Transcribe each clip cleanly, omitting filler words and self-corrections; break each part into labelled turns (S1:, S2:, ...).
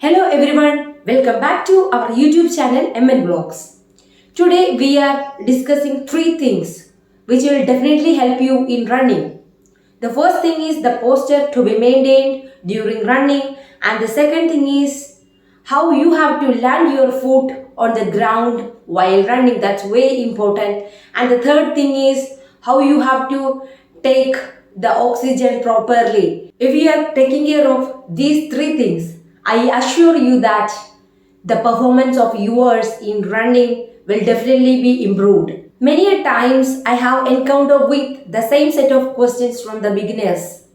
S1: Hello everyone, welcome back to our YouTube channel MN Vlogs. Today we are discussing three things which will definitely help you in running. The first thing is the posture to be maintained during running, and the second thing is how you have to land your foot on the ground while running. That's way important. And the third thing is how you have to take the oxygen properly. If you are taking care of these three things, I assure you that the performance of yours in running will definitely be improved. Many a times I have encountered with the same set of questions from the beginners.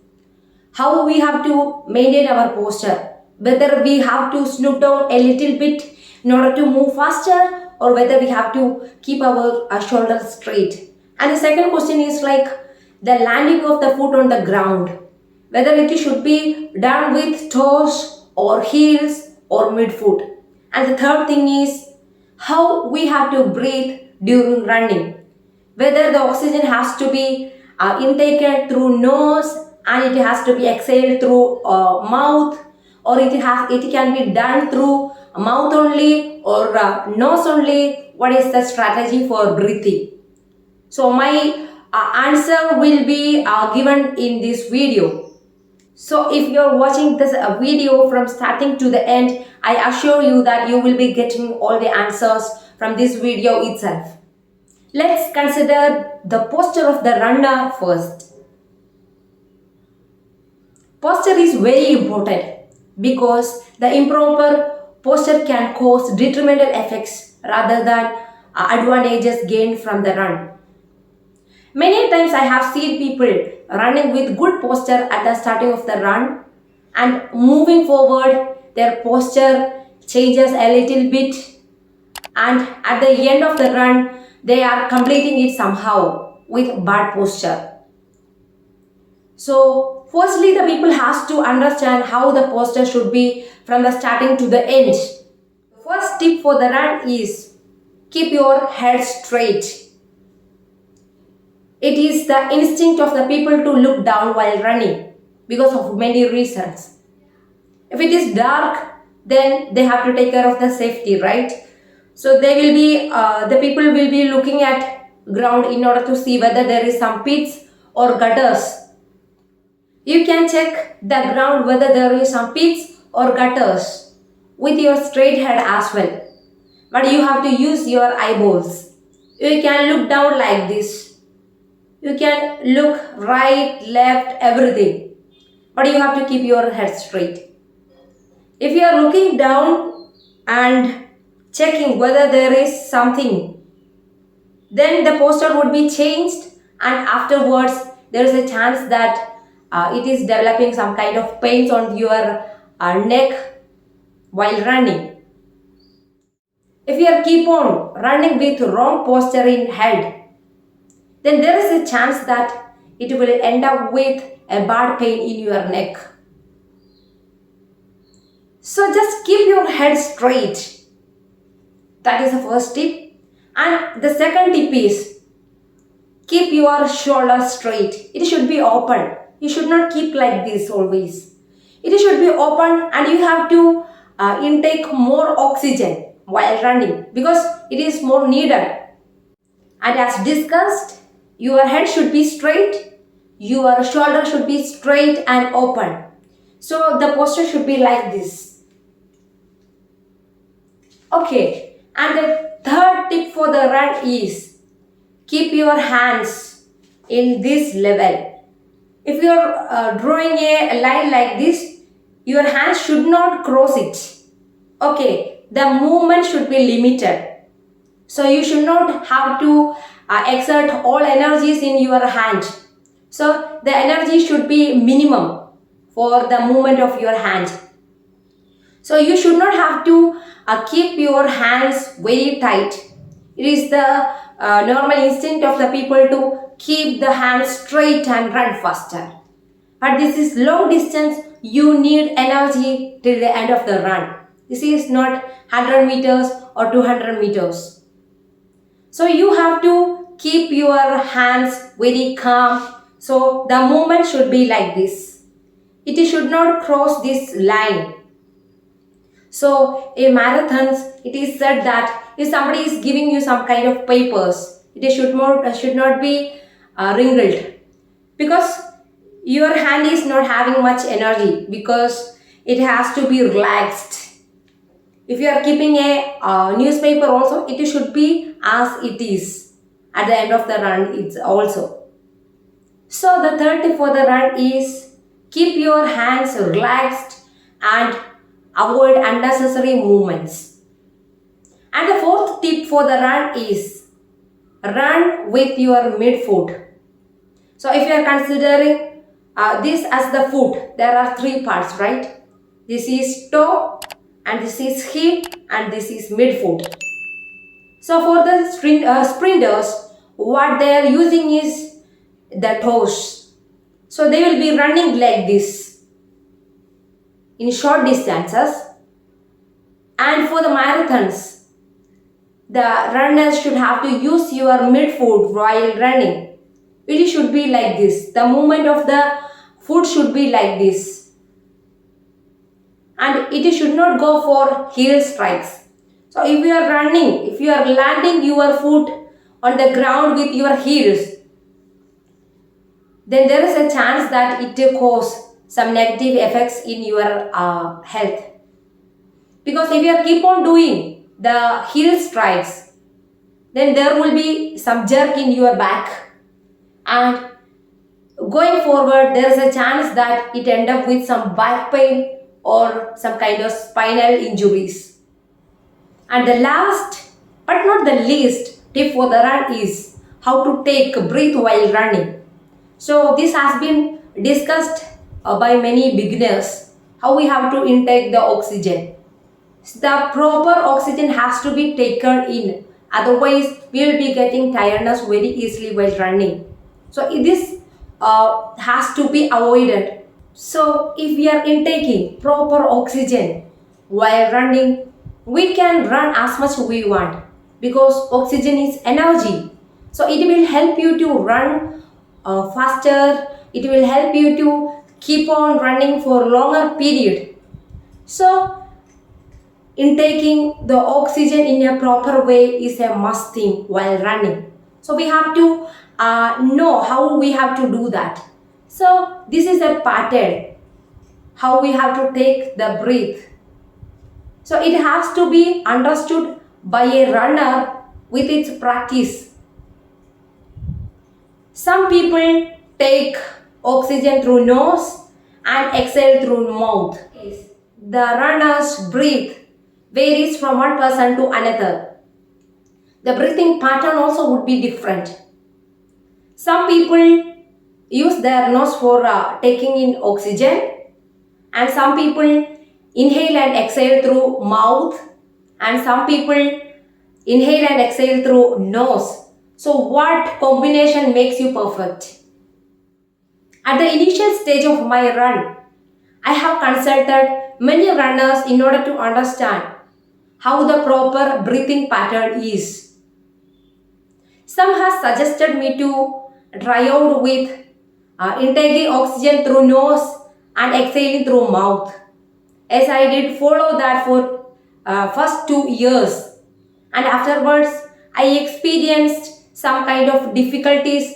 S1: How we have to maintain our posture, whether we have to snoop down a little bit in order to move faster, or whether we have to keep our shoulders straight. And the second question is like the landing of the foot on the ground, whether it should be done with toes or heels or midfoot. And the third thing is how we have to breathe during running, whether the oxygen has to be intaken through nose and it has to be exhaled through mouth, or it can be done through mouth only or nose only. What is the strategy for breathing? So my answer will be given in this video. So if you're watching this video from starting to the end, I assure you that you will be getting all the answers from this video itself. Let's consider the posture of the runner first. Posture is very important because the improper posture can cause detrimental effects rather than advantages gained from the run. Many times I have seen people running with good posture at the starting of the run, and moving forward their posture changes a little bit, and at the end of the run they are completing it somehow with bad posture. So firstly, the people has to understand how the posture should be from the starting to the end. The first tip for the run is keep your head straight. It is the instinct of the people to look down while running because of many reasons. If it is dark, then they have to take care of the safety, right? So they will be, the people will be looking at ground in order to see whether there is some pits or gutters. You can check the ground whether there is some pits or gutters with your straight head as well. But you have to use your eyeballs. You can look down like this. You can look right, left, everything. But you have to keep your head straight. If you are looking down and checking whether there is something, then the posture would be changed, and afterwards there is a chance that it is developing some kind of pains on your neck while running. If you are keep on running with wrong posture in head, then there is a chance that it will end up with a bad pain in your neck. So just keep your head straight. That is the first tip. And the second tip is keep your shoulders straight. It should be open. You should not keep like this always. It should be open, and you have to intake more oxygen while running because it is more needed. And as discussed, your head should be straight, your shoulder should be straight and open. So the posture should be like this. Okay, and the third tip for the run is keep your hands in this level. If you are drawing a line like this, your hands should not cross it. Okay, the movement should be limited. So you should not have to exert all energies in your hand. So the energy should be minimum for the movement of your hand. So you should not have to keep your hands very tight. It is the normal instinct of the people to keep the hands straight and run faster. But this is long distance, you need energy till the end of the run. This is not 100 meters or 200 meters. So you have to keep your hands very calm. So the movement should be like this. It should not cross this line. So in marathons, it is said that if somebody is giving you some kind of papers, should not be wrinkled, because your hand is not having much energy, because it has to be relaxed. If you are keeping a newspaper also, it should be as it is at the end of the run. It's also. So the third tip for the run is keep your hands relaxed and avoid unnecessary movements. And the fourth tip for the run is run with your midfoot. So if you are considering this as the foot, there are three parts, right? This is toe, and this is hip, and this is midfoot. So for the sprinters, what they are using is the toes. So they will be running like this in short distances. And for the marathons, the runners should have to use your midfoot while running. It should be like this. The movement of the foot should be like this. And it should not go for heel strikes. So if you are running, if you are landing your foot on the ground with your heels, then there is a chance that it will cause some negative effects in your health. Because if you keep on doing the heel strikes, then there will be some jerk in your back, and going forward there is a chance that it end up with some back pain or some kind of spinal injuries. And the last but not the least tip for the run is how to take a breath while running. So this has been discussed by many beginners, how we have to intake the oxygen. The proper oxygen has to be taken in, otherwise we will be getting tiredness very easily while running. So this has to be avoided. So if we are intaking proper oxygen while running, we can run as much we want, because oxygen is energy. So it will help you to run faster. It will help you to keep on running for longer period. So intaking the oxygen in a proper way is a must thing while running. So we have to know how we have to do that. So this is a pattern how we have to take the breath. So it has to be understood by a runner with its practice. Some people take oxygen through nose and exhale through mouth. The runner's breath varies from one person to another. The breathing pattern also would be different. Some people use their nose for taking in oxygen, and some people inhale and exhale through mouth, and some people inhale and exhale through nose. So what combination makes you perfect? At the initial stage of my run, I have consulted many runners in order to understand how the proper breathing pattern is. Some have suggested me to try out with intaking oxygen through nose and exhaling through mouth. As I did follow that for first 2 years, and afterwards I experienced some kind of difficulties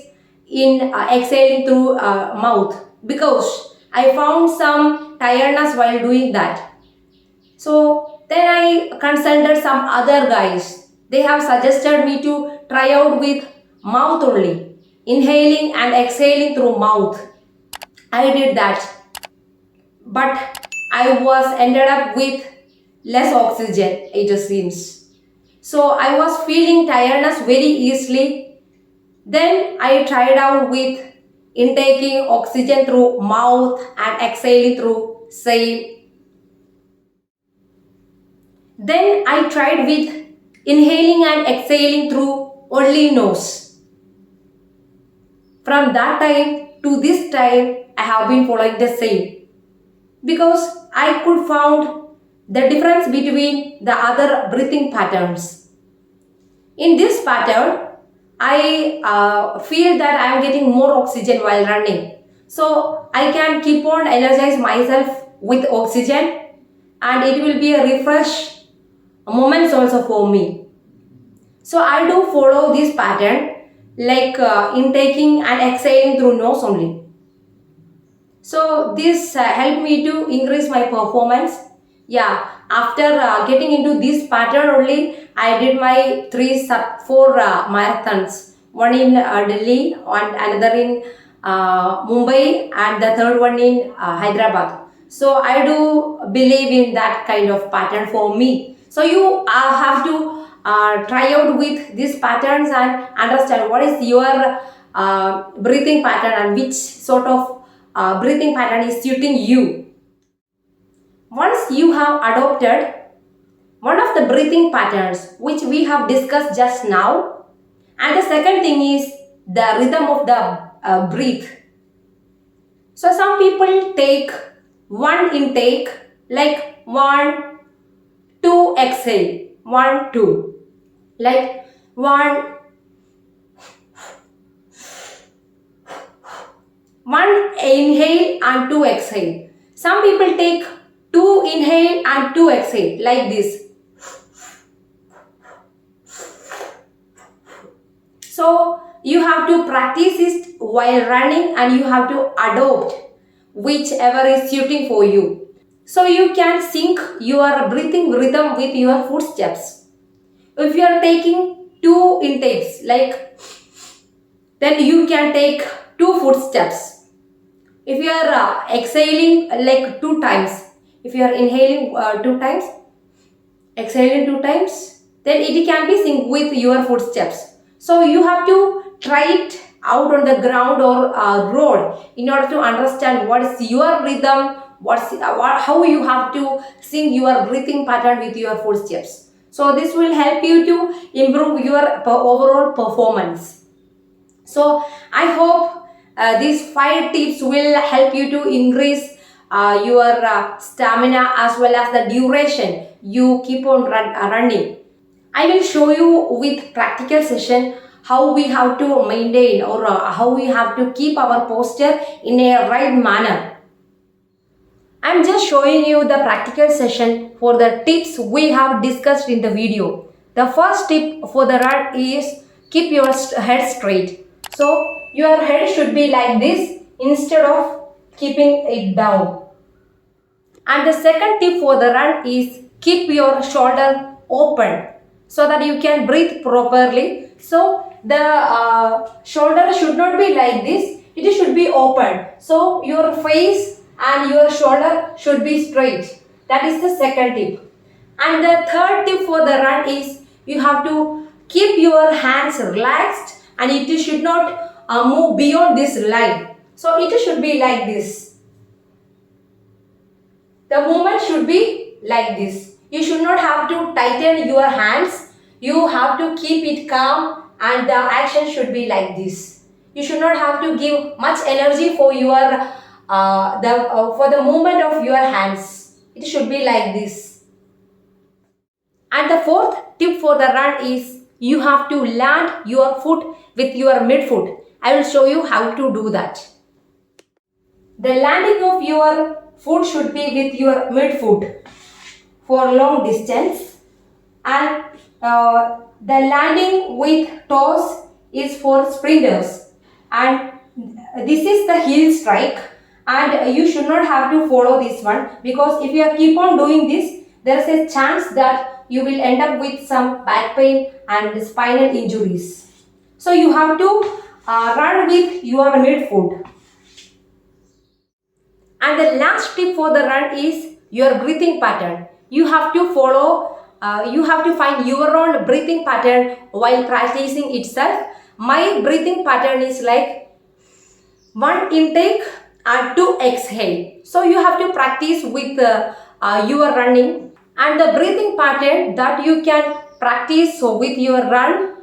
S1: in exhaling through mouth, because I found some tiredness while doing that. So then I consulted some other guys. They have suggested me to try out with mouth only, inhaling and exhaling through mouth. I did that, but I was ended up with less oxygen, it seems. So I was feeling tiredness very easily. Then I tried out with intaking oxygen through mouth and exhaling through same. Then I tried with inhaling and exhaling through only nose. From that time to this time, I have been following the same, because I could found the difference between the other breathing patterns. In this pattern, I feel that I am getting more oxygen while running. So I can keep on energize myself with oxygen. and it will be a refresh moments also for me. So I do follow this pattern, like intaking and exhaling through nose only. So this helped me to increase my performance. Yeah, after getting into this pattern only, I did my four marathons. One in Delhi, and another in Mumbai, and the third one in Hyderabad. So I do believe in that kind of pattern for me. So you have to try out with these patterns and understand what is your breathing pattern and which sort of breathing pattern is suiting you. Once you have adopted one of the breathing patterns which we have discussed just now, and the second thing is the rhythm of the breath. So some people take one intake, like 1 2 exhale, 1 2, like 1 inhale and 2 exhale. Some people take 2 inhale and 2 exhale, like this. So you have to practice it while running, and you have to adopt whichever is suiting for you. So you can sync your breathing rhythm with your footsteps. If you are taking 2 intakes, like, then you can take 2 footsteps. If you are exhaling like 2 times, if you are inhaling 2 times, exhaling 2 times, then it can be synced with your footsteps. So you have to try it out on the ground or road in order to understand what is your rhythm, how you have to sync your breathing pattern with your footsteps. So this will help you to improve your overall performance. So I hope these 5 tips will help you to increase your stamina as well as the duration you keep on running. I will show you with practical session how we have to maintain or how we have to keep our posture in a right manner. I am just showing you the practical session for the tips we have discussed in the video. The first tip for the run is keep your head straight. So your head should be like this instead of keeping it down. And the second tip for the run is keep your shoulder open so that you can breathe properly. So the shoulder should not be like this, it should be open. So your face and your shoulder should be straight. That is the second tip. And the third tip for the run is you have to keep your hands relaxed, and it should not move beyond this line. So it should be like this. The movement should be like this. You should not have to tighten your hands. You have to keep it calm, and the action should be like this. You should not have to give much energy for your for the movement of your hands. It should be like this. And the fourth tip for the run is you have to land your foot with your midfoot. I will show you how to do that. The landing of your foot should be with your midfoot for long distance, and the landing with toes is for sprinters, and this is the heel strike, and you should not have to follow this one, because if you keep on doing this, there is a chance that you will end up with some back pain and spinal injuries. So you have to run with your midfoot. And the last tip for the run is your breathing pattern. You have to follow, you have to find your own breathing pattern while practicing itself. My breathing pattern is like 1 intake and 2 exhale. So you have to practice with your running, and the breathing pattern that you can practice with your run.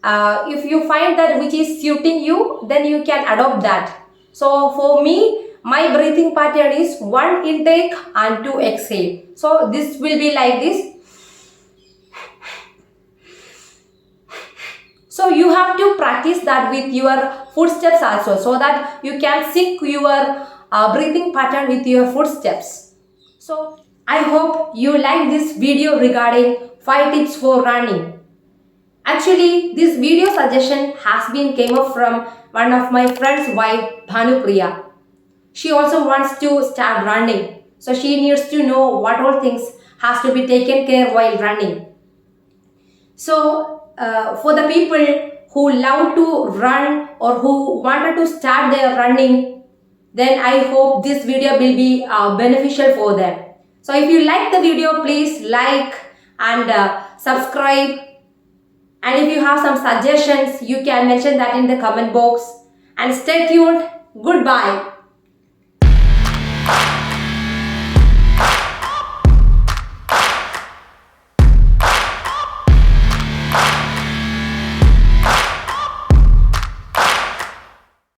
S1: If you find that which is suiting you, then you can adopt that. So for me, my breathing pattern is 1 intake and 2 exhale. So this will be like this. So you have to practice that with your footsteps also, so that you can sync your breathing pattern with your footsteps. So I hope you like this video regarding 5 tips for running. Actually, this video suggestion has been came up from one of my friend's wife, Bhanupriya. She also wants to start running. So she needs to know what all things has to be taken care while running. So for the people who love to run or who wanted to start their running, then I hope this video will be beneficial for them. So if you like the video, please like and subscribe. And if you have some suggestions, you can mention that in the comment box. And stay tuned. Goodbye.